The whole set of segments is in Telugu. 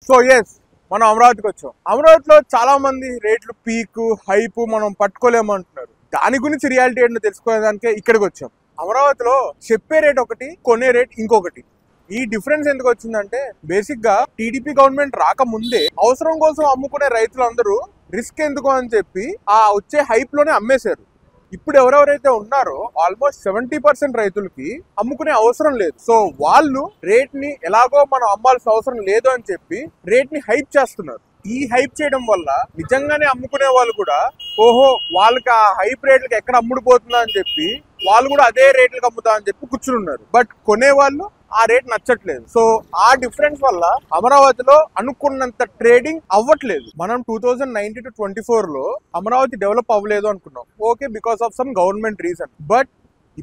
సో ఎస్ మనం అమరావతికి వచ్చాం. అమరావతిలో చాలా మంది రేట్లు పీక్ హైప్ మనం పట్టుకోలేమంటున్నారు. దాని గురించి రియాలిటీ ఏంటో తెలుసుకోవడానికే ఇక్కడికి వచ్చాం. అమరావతిలో చెప్పే రేట్ ఒకటి, కొనే రేట్ ఇంకొకటి. ఈ డిఫరెన్స్ ఎందుకు వచ్చిందంటే బేసిక్ గా టీడీపీ గవర్నమెంట్ రాకముందే అవసరం కోసం అమ్ముకునే రైతులందరూ రిస్క్ ఎందుకు అని చెప్పి ఆ వచ్చే హైప్ లోనే అమ్మేశారు. ఇప్పుడు ఎవరెవరైతే ఉన్నారో ఆల్మోస్ట్ 70% రైతులకి అమ్ముకునే అవసరం లేదు. సో వాళ్ళు రేట్ ని ఎలాగో మనం అమ్మాల్సిన అవసరం లేదు అని చెప్పి రేట్ ని హైప్ చేస్తున్నారు. ఈ హైప్ చేయడం వల్ల నిజంగానే అమ్ముకునే వాళ్ళు కూడా ఓహో వాళ్ళకి ఆ హైప్ రేట్లకి ఎక్కడ అమ్ముడుపోతుందా అని చెప్పి వాళ్ళు కూడా అదే రేట్లకు అమ్ముతా అని చెప్పి కూర్చున్నారు. బట్ కొనే వాళ్ళు ఆ రేట్ నచ్చట్లేదు. సో ఆ డిఫరెన్స్ వల్ల అమరావతిలో అనుకున్నంత ట్రేడింగ్ అవ్వట్లేదు. మనం 2019 to 24 లో అమరావతి డెవలప్ అవ్వలేదు అనుకున్నాం. Okay, because of some government reason. But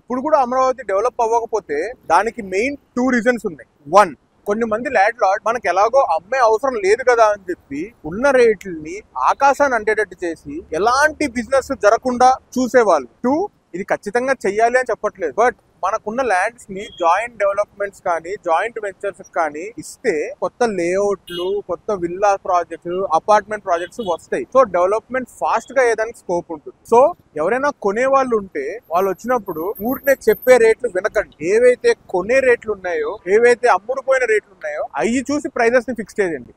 ఇప్పుడు కూడా అమరావతి డెవలప్ అవ్వకపోతే దానికి మెయిన్ 2 రీజన్స్ ఉన్నాయి. 1, కొన్ని మంది ల్యాండ్ లార్డ్ మనకు ఎలాగో అమ్మే అవసరం లేదు కదా అని చెప్పి ఉన్న రేట్లని ఆకాశాన్ని అంటేటట్టు చేసి ఎలాంటి బిజినెస్ జరగకుండా చూసేవాళ్ళు. 2, ఇది ఖచ్చితంగా చెయ్యాలి అని చెప్పట్లేదు, బట్ మనకున్న ల్యాండ్స్ ని జాయింట్ డెవలప్మెంట్స్ కానీ జాయింట్ వెంచర్స్ కానీ ఇస్తే కొత్త లేఅవుట్లు, కొత్త విల్లా ప్రాజెక్ట్స్, అపార్ట్మెంట్ ప్రాజెక్ట్స్ వస్తాయి. సో డెవలప్మెంట్ ఫాస్ట్ గా ఏదైనా స్కోప్ ఉంటుంది. సో ఎవరైనా కొనే వాళ్ళు ఉంటే వాళ్ళు వచ్చినప్పుడు ఊరినే చెప్పే రేట్లు వినకండి. ఏవైతే కొనే రేట్లు ఉన్నాయో, ఏవైతే అమ్ముడుపోయిన రేట్లు ఉన్నాయో అవి చూసి ప్రైజెస్ ని ఫిక్స్ చేయండి.